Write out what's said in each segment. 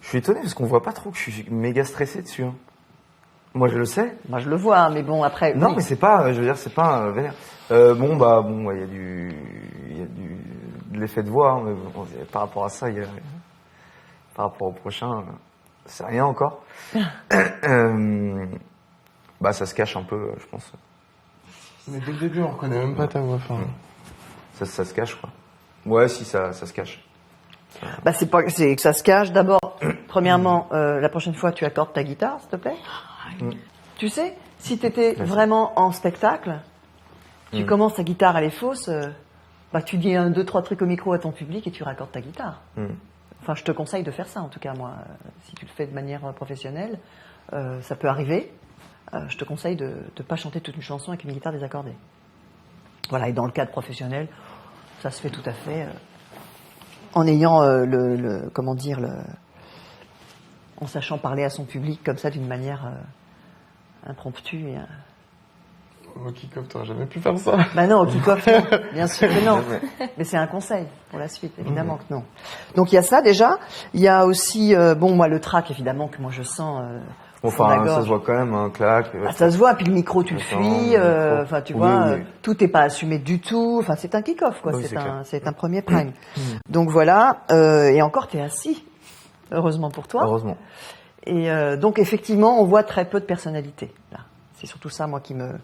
Je suis étonné parce qu'on voit pas trop que je suis méga stressé dessus. Hein. Moi je le sais. Moi je le vois, mais bon après. Non, oui. mais c'est pas, je veux dire, c'est pas vénère. Bon, il y a de l'effet de voix, hein, mais bon, par rapport à ça, par rapport au prochain, c'est rien encore. Ça se cache un peu, je pense. Mais dès le début, on reconnaît même pas ta voix. Enfin... Ça se cache, quoi. Ouais, si, ça se cache. C'est que ça se cache. D'abord, premièrement, la prochaine fois, tu accordes ta guitare, s'il te plaît. Tu sais, si tu étais vraiment en spectacle, tu commences ta guitare, elle est fausse, tu dis 1, 2, 3 trucs au micro à ton public et tu raccordes ta guitare. Enfin, je te conseille de faire ça, en tout cas, moi. Si tu le fais de manière professionnelle, ça peut arriver. Je te conseille de ne pas chanter toute une chanson avec une guitare désaccordée. Voilà, et dans le cadre professionnel, ça se fait tout à fait en ayant en sachant parler à son public comme ça d'une manière impromptue. Au kick-off, t'aurais jamais pu faire ça. Non, au kick-off, non. Bien sûr que non. Mais c'est un conseil pour la suite, évidemment que non. Donc il y a ça déjà. Il y a aussi, moi le trac évidemment que moi je sens. Ça se voit quand même, un claque. Ça se voit, puis le micro tu le fuis. Tu vois, tout n'est pas assumé du tout. Enfin, c'est un kick-off, quoi. Oui, c'est un premier prime. Donc voilà. Et encore, t'es assis. Heureusement pour toi. Heureusement. Et donc effectivement, on voit très peu de personnalité. Là, c'est surtout ça, moi, qui me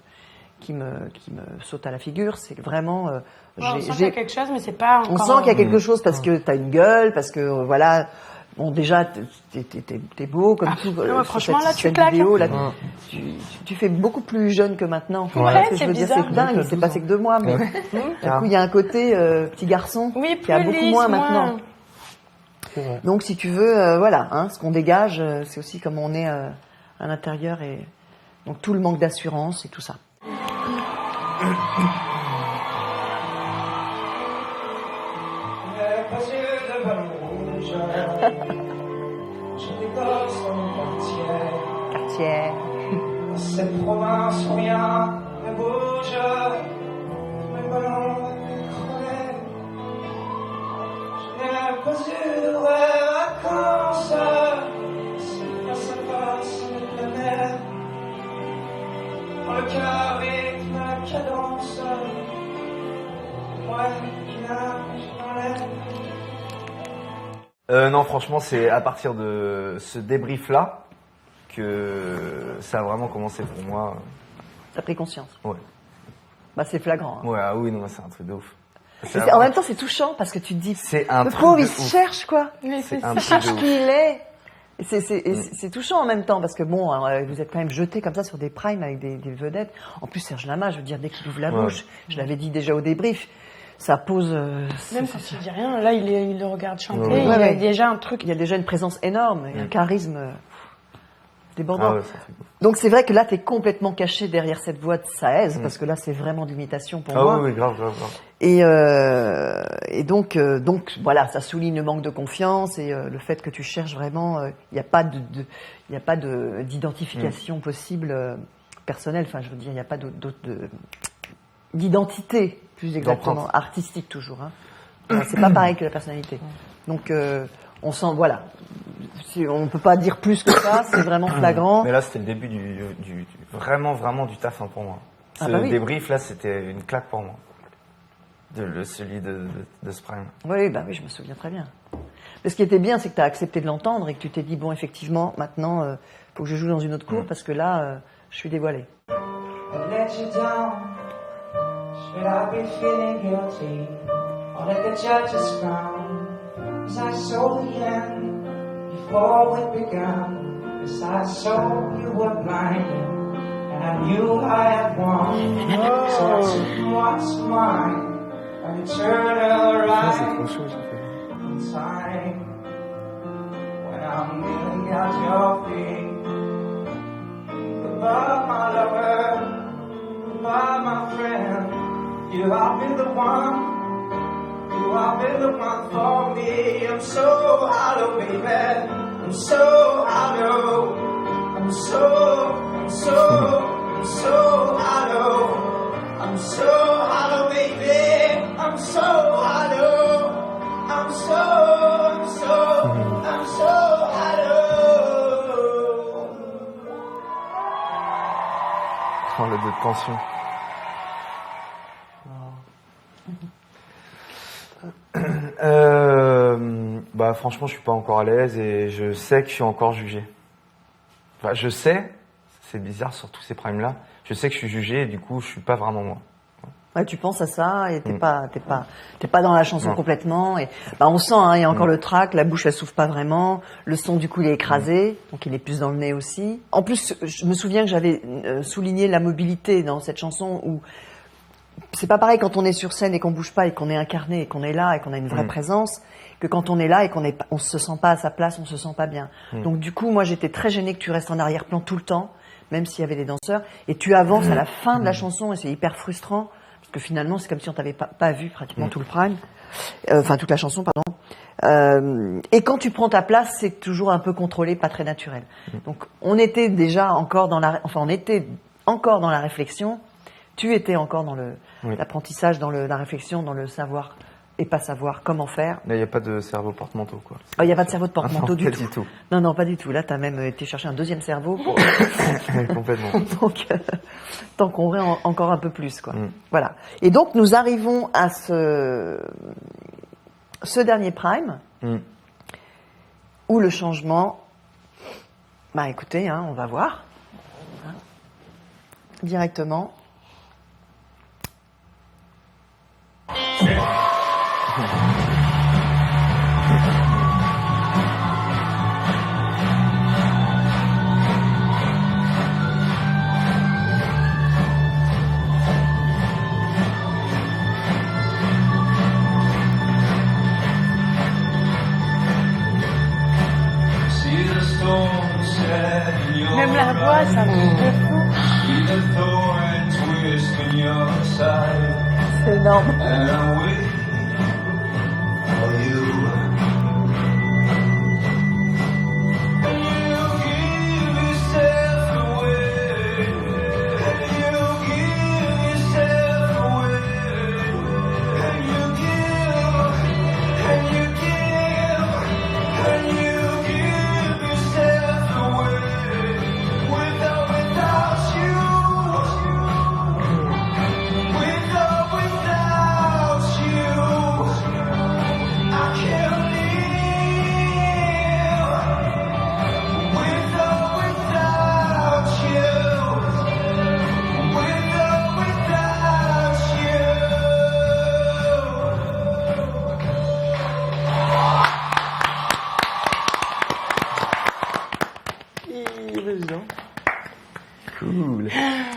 saute à la figure. C'est que vraiment. On sent qu'il y a quelque chose, mais c'est pas encore. On sent qu'il y a quelque chose parce que t'as une gueule, parce que voilà. Bon, déjà, t'es beau, comme tout. Franchement, là, tu claques. Vidéo, là, tu fais beaucoup plus jeune que maintenant. Ouais, je veux dire, c'est dingue, il s'est passé que 2 mois, mais du coup, il y a un côté petit garçon qui a beaucoup moins maintenant. Donc, si tu veux, ce qu'on dégage, c'est aussi comme on est à l'intérieur et donc tout le manque d'assurance et tout ça. Quartier. Cette province où rien ne bouge, mes ballons crevaient. Je n'ai pas eu de vraies vacances, c'est face à face avec la mer. Dans le cœur et ma cadence, moi qui nage dans l'air. Non, franchement, c'est à partir de ce débrief-là que ça a vraiment commencé pour moi. T'as pris conscience. Ouais. C'est flagrant. Hein. Ouais, oui, non, c'est un truc de ouf. En même temps, c'est touchant parce que tu te dis, le pauvre, il se cherche, quoi. Mais c'est Il cherche qui il est. Et c'est touchant en même temps parce que bon, vous êtes quand même jeté comme ça sur des primes avec des vedettes. En plus, Serge Lama, je veux dire, dès qu'il ouvre la bouche, je l'avais dit déjà au débrief. Ça pose. Même quand il dit rien, là, il le regarde chanter. Il y a déjà un truc. Il y a déjà une présence énorme, et un charisme débordant. Ah ouais, c'est un truc. Donc c'est vrai que là, tu es complètement caché derrière cette voix de Saez, parce que là, c'est vraiment de l'imitation pour Ah moi. oui, grave. Et donc voilà, ça souligne le manque de confiance et le fait que tu cherches vraiment. Il n'y a pas d'identification possible personnelle. Enfin, je veux dire, il n'y a pas d'identité, plus exactement, D'empreinte. artistique toujours. Hein. C'est pas pareil que la personnalité. Donc on sent, voilà, on peut pas dire plus que ça. C'est vraiment flagrant. Mais là, c'était le début du vraiment du taf hein, pour moi. Ce Ah bah oui. débrief là, c'était une claque pour moi. Celui de ce prime. Oui, je me souviens très bien. Mais ce qui était bien, c'est que tu as accepté de l'entendre et que tu t'es dit, bon, effectivement, maintenant, faut que je joue dans une autre cour parce que là, je suis dévoilée. I let you down. Should I be feeling guilty? Or let the judges frown? As I saw the end before it began. As I saw you were blind, and I knew I had won. So I took what's mine and turned Ah, c'est around. trop chaud, j'ai fait. In time, when I'm kneeling at your feet. Goodbye, my lover. Goodbye, my friend. You have been the one. You have been the one for me. I'm so hollow, baby. I'm so hollow. I'm so hollow. I'm so hollow, baby. I'm so hollow. I'm so hollow. Oh, le deux de tension. Franchement, je suis pas encore à l'aise et je sais que je suis encore jugé. Enfin, je sais, c'est bizarre sur tous ces primes-là, je sais que je suis jugé et du coup, je suis pas vraiment moi. Ouais, tu penses à ça et t'es pas dans la chanson Non. complètement et on sent il y a encore le trac, la bouche elle s'ouvre pas vraiment, le son du coup il est écrasé, donc il est plus dans le nez aussi. En plus, je me souviens que j'avais souligné la mobilité dans cette chanson où c'est pas pareil quand on est sur scène et qu'on bouge pas et qu'on est incarné et qu'on est là et qu'on a une vraie présence que quand on est là et on se sent pas à sa place, on se sent pas bien. Donc du coup, moi j'étais très gênée que tu restes en arrière-plan tout le temps, même s'il y avait des danseurs, et tu avances à la fin de la chanson et c'est hyper frustrant. Parce que finalement, c'est comme si on t'avait pas vu pratiquement tout le prime, enfin toute la chanson, pardon. Et quand tu prends ta place, c'est toujours un peu contrôlé, pas très naturel. Donc on était déjà encore dans la réflexion. Tu étais encore dans l'apprentissage, dans la réflexion, dans le savoir et pas savoir comment faire. Là, il n'y a pas de cerveau porte-manteau, quoi. Il n'y a pas de cerveau de porte-manteau du pas tout. du tout. Non, pas du tout. Là, tu as même été chercher un deuxième cerveau pour... Complètement. Donc, t'en convaincre encore un peu plus, quoi. Voilà. Et donc, nous arrivons à ce dernier prime où le changement... écoutez, on va voir. Directement. See the storm set in your Même la voix, ça me fait fou. See the thorn twist in your side. C'est énorme. And I'm waiting for you. You give yourself away. You give yourself away. You give, and you give, and you give yourself away. Without you. Without you, I can't live. Without you, without you. Cool.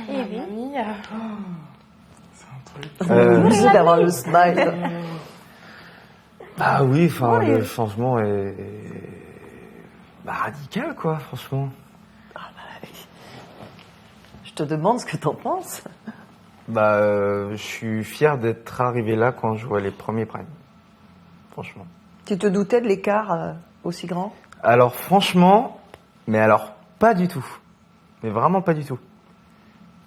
Mamma mia. On est obligé d'avoir le smile. Ah oui, enfin, le changement est radical, quoi, franchement. te demande ce que t'en penses. Bah, je suis fier d'être arrivé là quand je vois les premiers primes. Franchement. Tu te doutais de l'écart aussi grand? Alors franchement, mais alors pas du tout. Mais vraiment pas du tout.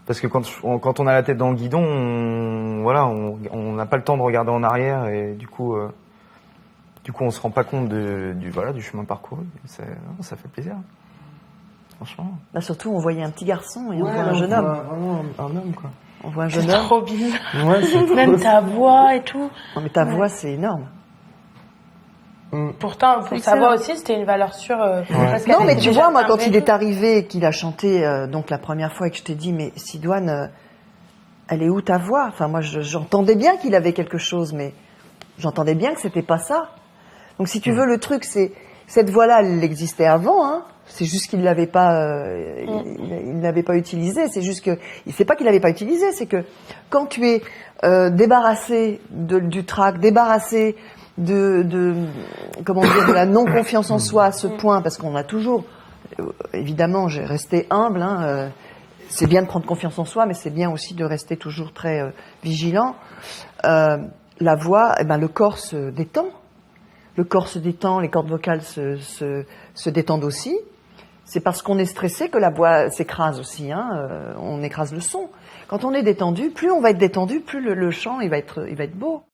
Parce que quand on a la tête dans le guidon, on n'a pas le temps de regarder en arrière et du coup on se rend pas compte du chemin parcouru. Ça fait plaisir. Franchement. Bah surtout, on voyait un petit garçon et on voit un jeune homme. Vraiment un homme, quoi. On voit un C'est jeune homme. trop bizarre. Ouais, c'est Même ta voix et tout. Non, mais ta voix, c'est énorme. Pourtant, pour sa voix aussi, c'était une valeur sûre. Parce qu'elle Non, mais était tu déjà vois, moi, quand timbrée il et est tout. arrivé, qu'il a chanté donc la première fois et que je t'ai dit, mais Sidoine, elle est où ta voix? Enfin, moi, j'entendais bien qu'il avait quelque chose, mais j'entendais bien que c'était pas ça. Donc, si tu veux, le truc, c'est cette voix-là, elle existait avant. Hein. C'est juste qu'il l'avait pas, il l'avait pas utilisée. C'est juste que, c'est pas qu'il l'avait pas utilisée, c'est que quand tu es débarrassé du trac, débarrassé comment dire, de la non confiance en soi à ce point, parce qu'on a toujours, évidemment, j'ai resté humble. Hein, c'est bien de prendre confiance en soi, mais c'est bien aussi de rester toujours très vigilant. La voix, le corps se détend. Le corps se détend, les cordes vocales se détendent aussi. C'est parce qu'on est stressé que la voix s'écrase aussi. Hein, on écrase le son. Quand on est détendu, plus on va être détendu, plus le chant il va être beau.